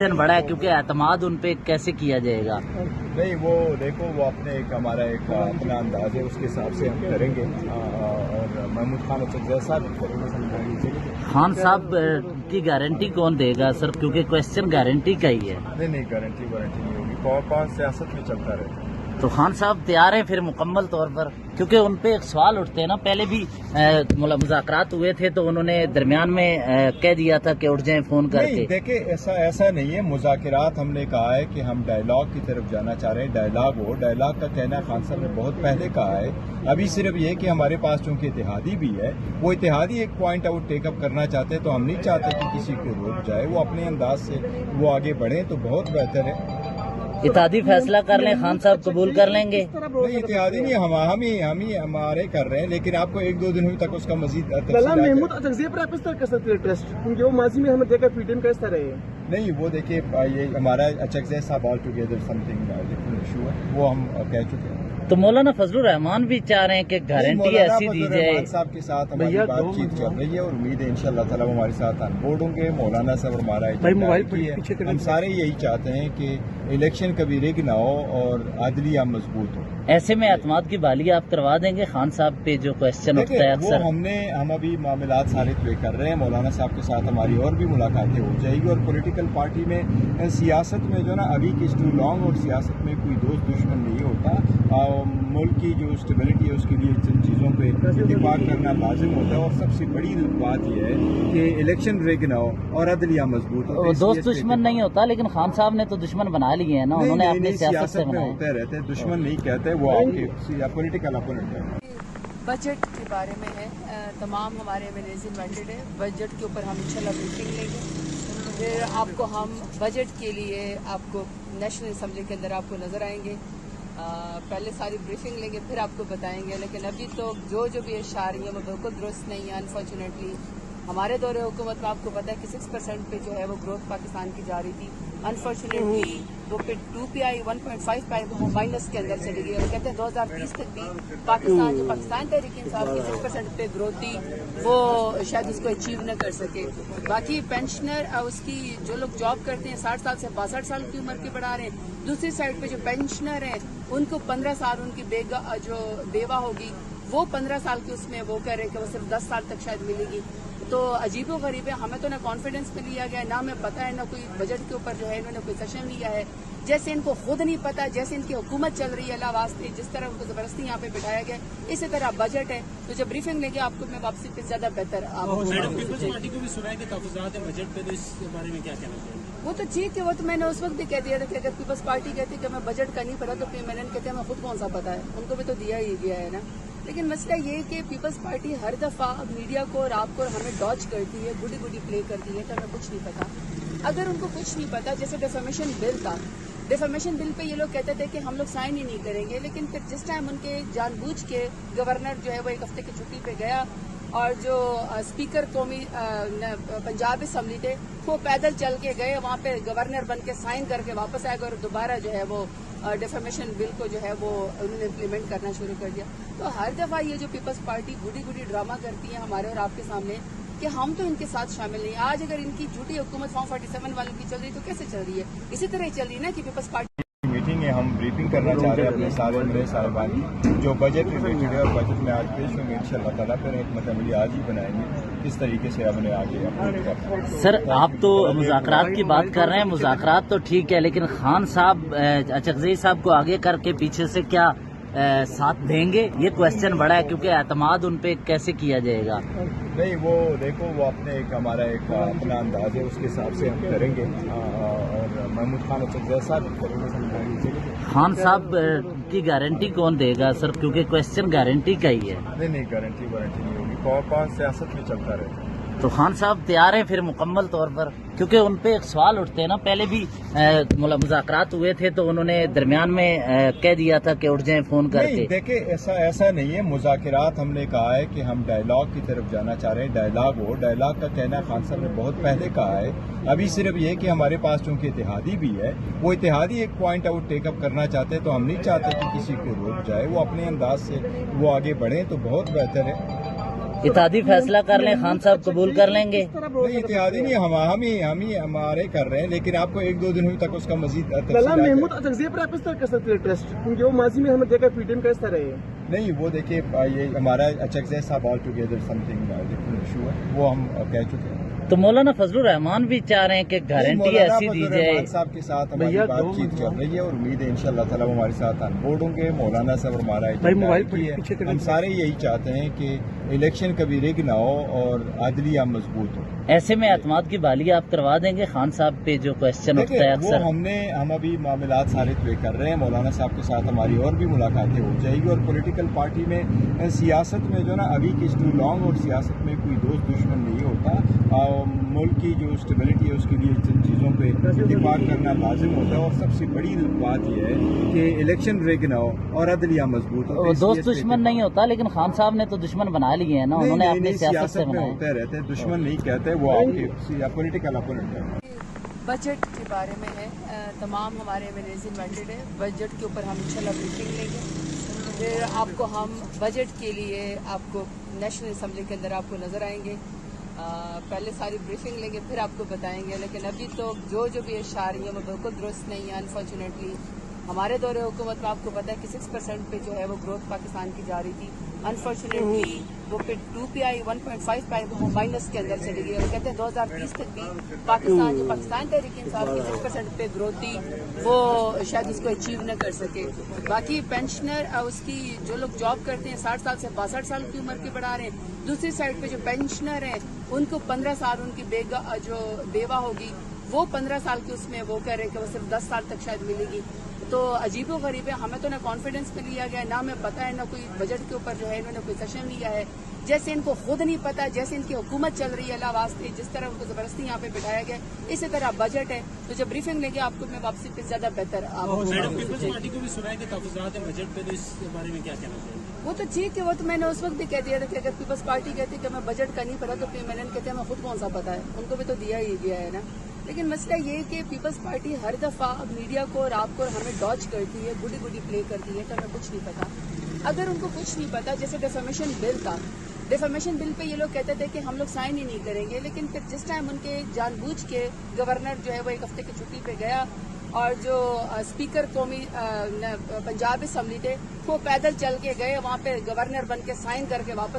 बड़ा है क्योंकि एतमाद उन पे कैसे किया जाएगा। नहीं वो देखो वो अपने एक हमारा एक अपना अंदाज है, उसके हिसाब से हम करेंगे और महमूद खान जैसा भी करेंगे। खान साहब की गारंटी कौन देगा सर, क्योंकि क्वेश्चन गारंटी का ही है। नहीं गारंटी वारंटी नहीं होगी, कौन सियासत में चलता रहता है। तो खान साहब तैयार हैं फिर मुकम्मल तौर पर, क्योंकि उन पे एक सवाल उठते हैं ना, पहले भी मुज़ाकरात हुए थे तो उन्होंने दरमियान में कह दिया था कि उठ जाएं फोन करके। नहीं देखिए ऐसा नहीं है, मुज़ाकरात हमने कहा है कि हम डायलॉग की तरफ जाना चाह रहे हैं। डायलॉग का कहना खान साहब ने बहुत पहले कहा है। अभी सिर्फ ये कि हमारे पास चूंकि इत्तेहादी भी है, वो इत्तेहादी एक पॉइंट आउट टेकअप करना चाहते हैं, तो हम नहीं चाहते कि किसी को रोक जाए, वो अपने अंदाज से वो आगे बढ़े तो बहुत बेहतर है। इत्तेहादी फैसला कर लें, खान साहब कबूल कर लेंगे। नहीं इत्तेहादी नहीं, हम ही हमारे कर रहे हैं, लेकिन आपको एक दो दिन तक उसका मजीद महमूद अचकज़ई पर आप इस तरह कर सकते हैं टेस्ट, क्योंकि वो माजी में हमें देखा पीटीएम का इस तरह है। नहीं वो देखिए ये हमारा अचकज़ई साहब ऑल टुगेदर समथिंग इशू है, वो हम कह चुके हैं। तो मौलाना फजलुर रहमान भी चाह रहे हैं कि गारंटी ऐसी दी जाए। साहब के साथ हमारी बातचीत चल रही है और उम्मीद है इंशाल्लाह ताला वो हमारे साथ ऑन बोर्ड होंगे। मौलाना साहब और हमारा हम सारे यही चाहते हैं कि इलेक्शन कभी रिग ना हो और आदलिया मजबूत हो। ऐसे में एतमाद की बहाली आप करवा देंगे खान साहब पे जो क्वेश्चन उठता है अक्सर। हम अभी मामलात सारे तय कर रहे हैं, मौलाना साहब के साथ हमारी और भी मुलाकातें हो जाएगी। और पॉलिटिकल पार्टी में सियासत में जो ना अभी की टू लॉन्ग, और सियासत में कोई दोस्त दुश्मन नहीं होता। मुल्क की जो स्टेबिलिटी है उसके लिए जिन चीज़ों पे इत्तेफाक करना लाजिम होता है, और सबसे बड़ी बात यह है कि इलेक्शन रिग ना हो और अदलिया मजबूत हो। दोस्त दुश्मन नहीं होता, लेकिन खान साहब ने तो दुश्मन बना लिए हैं ना, उन्होंने अपनी सियासत में होते रहते हैं, दुश्मन नहीं कहते, वो आपके पॉलिटिकल अपोनेंट है। बजट के बारे में है, तमाम हमारे एमएलएज इन्वाइटेड है। बजट के ऊपर हम इंशाल्लाह ब्रीफिंग लेंगे, फिर आपको हम बजट के लिए आपको नेशनल असम्बली के अंदर आपको नजर आएंगे। पहले सारी ब्रीफिंग लेंगे फिर आपको बताएंगे, लेकिन अभी तो जो भी इशारे हैं वो बिल्कुल दुरुस्त नहीं है। अनफॉर्चुनेटली हमारे दौरे हुकूमत में आपको पता है कि 6% पे जो है वो ग्रोथ पाकिस्तान की जा रही थी। अनफॉर्चुनेटली वो फिर 2PI 1.5 माइनस के अंदर चली गई। और कहते हैं 2030 तक भी पाकिस्तान तहरीक इंसाफ की 6% पे ग्रोथ थी, वो शायद उसको अचीव न कर सके। बाकी पेंशनर उसकी जो लोग जॉब करते हैं 60 साल से 62 साल की उम्र के बढ़ा रहे हैं। दूसरी साइड पे जो पेंशनर हैं उनको 15 साल उनकी जो बेवा होगी वो 15 साल की उसमें वो कह रहे हैं कि वो सिर्फ 10 साल तक शायद मिलेगी। तो अजीबो गरीब है, हमें तो ना कॉन्फिडेंस में लिया गया, ना हमें पता है, ना कोई बजट के ऊपर जो है इन्होंने कोई सेशन लिया है। जैसे इनको खुद नहीं पता, जैसे इनकी हुकूमत चल रही है अल्लाह वास्ते, जिस तरह उनको जबरदस्ती यहाँ पे बिठाया गया, इसी तरह बजट है। तो जब ब्रीफिंग लेंगे आपको मैं वापसी पे ज्यादा बेहतर पीपल्स पार्टी को भी सुना है कि तहफ़्फ़ुज़ात है बजट पे, तो इस बारे में क्या कहना चाहिए? वो तो ठीक है, वो तो मैंने उस वक्त भी कह दिया था कि अगर पीपल्स पार्टी कहती है कि हमें बजट का नहीं पता, तो फिर मैंने कहते हैं हमें खुद कौन सा पता है, उनको भी तो दिया ही गया है ना। लेकिन मसला ये है कि पीपल्स पार्टी हर दफा मीडिया को और आपको और हमें डॉच करती है, गुडी प्ले करती है कि हमें कुछ नहीं पता। अगर उनको कुछ नहीं पता, जैसे डिफेमेशन बिल था, डिफेमेशन बिल पे ये लोग कहते थे कि हम लोग साइन ही नहीं करेंगे, लेकिन फिर जिस टाइम उनके जानबूझ के गवर्नर जो है वो एक हफ्ते की छुट्टी पे गया और जो स्पीकर कौमी पंजाब असम्बली थे वो पैदल चल के गए, वहाँ पे गवर्नर बन के साइन करके वापस आए और दोबारा जो है वो डिफेमेशन बिल को जो है वो उन्होंने इम्प्लीमेंट करना शुरू कर दिया। तो हर दफा ये जो पीपल्स पार्टी गुडी ड्रामा करती है हमारे और आपके सामने कि हम तो इनके साथ शामिल नहीं। आज अगर इनकी झूठी हुकूमत फॉर्म 47 वालों की चल रही तो कैसे चल रही है? इसी तरह ही चल रही है ना कि पीपल्स पार्टी मीटिंग है, हम ब्रीफिंग करना चाह रहे हैं अपने सारे साहिबान जो बजट रिलेटेड है, और बजट में आज पेश होंगे इंशाल्लाह ताला। फिर एक मतलब आज ही बनाएंगे किस तरीके से हमने आगे। सर आप तो मुज़ाकरात की बात कर रहे हैं, मुज़ाकरात तो ठीक है, लेकिन खान साहब अचकज़ई साहब को आगे करके पीछे से क्या साथ देंगे? ये क्वेश्चन बड़ा है क्योंकि एतमाद उन पे कैसे किया जाएगा। नहीं वो देखो वो अपने एक हमारा एक अपना अंदाज है, उसके हिसाब से हम करेंगे और महमूद खान जैसा भी करेंगे। खान साहब की गारंटी कौन देगा सर, क्योंकि क्वेश्चन गारंटी का ही है। नहीं गारंटी वारंटी नहीं होगी, कौन सियासत में चलता रहता है। तो खान साहब तैयार हैं फिर मुकम्मल तौर पर, क्योंकि उन पे एक सवाल उठते हैं ना, पहले भी मुज़ाकरात हुए थे तो उन्होंने दरमियान में कह दिया था कि उठ जाएं फोन करके। नहीं देखिए ऐसा नहीं है, मुज़ाकरात हमने कहा है कि हम डायलॉग की तरफ जाना चाह रहे हैं। डायलॉग का कहना खान साहब ने बहुत पहले कहा है। अभी सिर्फ ये कि हमारे पास चूंकि इत्तेहादी भी है, वो इत्तेहादी एक पॉइंट आउट टेकअप करना चाहते हैं, तो हम नहीं चाहते कि किसी को रोक जाए, वो अपने अंदाज से वो आगे बढ़े तो बहुत बेहतर है। इत्तेहादी फैसला कर लें, खान साहब कबूल कर लेंगे? नहीं इत्तेहादी नहीं, हम ही हमारे कर रहे हैं, लेकिन आपको 1-2 दिन तक उसका मजीद लला महमूद अचकज़ई पर आप इस तरह कर सकते हैं ट्रस्ट, क्योंकि वो माजी में हमें देखा पीटीएम का इस तरह है। नहीं वो देखिए ये हमारा अचकज़ई साहब all together something different issue है, वो हम कह चुके हैं। तो मौलाना फजलुर रहमान भी चाह रहे हैं कि गारंटी ऐसी दी जाए। साहब के साथ हमारी बातचीत चल रही है और उम्मीद है इंशाल्लाह ताला वो हमारे साथ ऑन बोर्ड होंगे। मौलाना साहब और हमारा हम सारे यही चाहते हैं कि इलेक्शन कभी रिग ना हो और आदलिया मजबूत हो। ऐसे में एतमाद की बहाली आप करवा देंगे खान साहब पे जो क्वेश्चन उठता है वो अक्सर? हम अभी मामलात सारे तय कर रहे हैं। मौलाना साहब के साथ हमारी और भी मुलाकातें हो जाएगी और पॉलिटिकल पार्टी में सियासत में जो ना अभी की टू लॉन्ग और सियासत में कोई दोस्त दुश्मन नहीं होता। मुल्क की जो स्टेबिलिटी है उसके लिए जिन चीज़ों पे इत्तेफाक करना लाजिम होता है और सबसे बड़ी बात यह है कि इलेक्शन रिग ना हो और अदलिया मजबूत हो। दोस्त दुश्मन नहीं होता, लेकिन खान साहब ने तो दुश्मन बना लिए हैं ना, उन्होंने अपनी सियासत से में बनाए। होते रहते हैं, दुश्मन नहीं कहते, वो आपके पॉलिटिकल अपोनेंट है। बजट के बारे में है, तमाम हमारे एमएलएज इन्वाइटेड है। बजट के ऊपर हम इंशाल्लाह ब्रीफिंग लेंगे, फिर आपको हम बजट के लिए आपको नेशनल असम्बली के अंदर आपको नजर आएंगे। पहले सारी ब्रीफिंग लेंगे फिर आपको बताएंगे, लेकिन अभी तो जो भी इशारे हैं वो बिल्कुल दुरुस्त नहीं है। अनफॉर्चुनेटली हमारे दौरे हुकूमत में आपको पता है कि 6% पे जो है वो ग्रोथ पाकिस्तान की जा रही थी। अनफॉर्चुनेटली वो फिर 2PI 1.5 माइनस के अंदर चली गई और कहते हैं 2030 तक भी पाकिस्तान तहरीक इंसाफ की 6% पे ग्रोथ थी वो शायद उसको अचीव न कर सके। बाकी पेंशनर उसकी जो लोग जॉब करते हैं 60 साल से 62 साल की उम्र के बढ़ा रहे हैं। दूसरी साइड पे जो पेंशनर हैं उनको 15 साल उनकी जो बेवा होगी वो 15 साल की उसमें वो कह रहे हैं कि वो सिर्फ 10 साल तक शायद मिलेगी। तो अजीबो गरीब है, हमें तो ना कॉन्फिडेंस में लिया गया, ना हमें पता है, ना कोई बजट के ऊपर जो है इन्होंने कोई सेशन लिया है। जैसे इनको खुद नहीं पता, जैसे इनकी हुकूमत चल रही है अल्लाह वास्ते, जिस तरह उनको जबरदस्ती यहाँ पे बिठाया गया इसी तरह बजट है। तो जब ब्रीफिंग लेंगे आपको मैं वापसी पे ज्यादा बेहतर मैडम पीपल्स पार्टी को भी सुना है कि तहफ़्फ़ुज़ात है बजट पे, तो इस बारे में क्या कहना चाहिए? वो तो ठीक है, वो तो मैंने उस वक्त भी कह दिया था कि अगर पीपल्स पार्टी कहती है कि हमें बजट का नहीं पता तो फिर मैंने कहते हैं हमें खुद कौन सा पता है, उनको भी तो दिया ही गया है ना। लेकिन मसला ये है कि पीपल्स पार्टी हर दफा मीडिया को और आपको और हमें डॉज करती है, गुडी प्ले करती है कि हमें कुछ नहीं पता। अगर उनको कुछ नहीं पता, जैसे डिफेमेशन बिल था, डिफेमेशन बिल पे ये लोग कहते थे कि हम लोग साइन ही नहीं करेंगे, लेकिन फिर जिस टाइम उनके जानबूझ के गवर्नर जो है वो 1 हफ्ते की छुट्टी पे गया और जो स्पीकर कौमी पंजाब असम्बली थे वो पैदल चल के गए, वहाँ पे गवर्नर बन के साइन करके वापस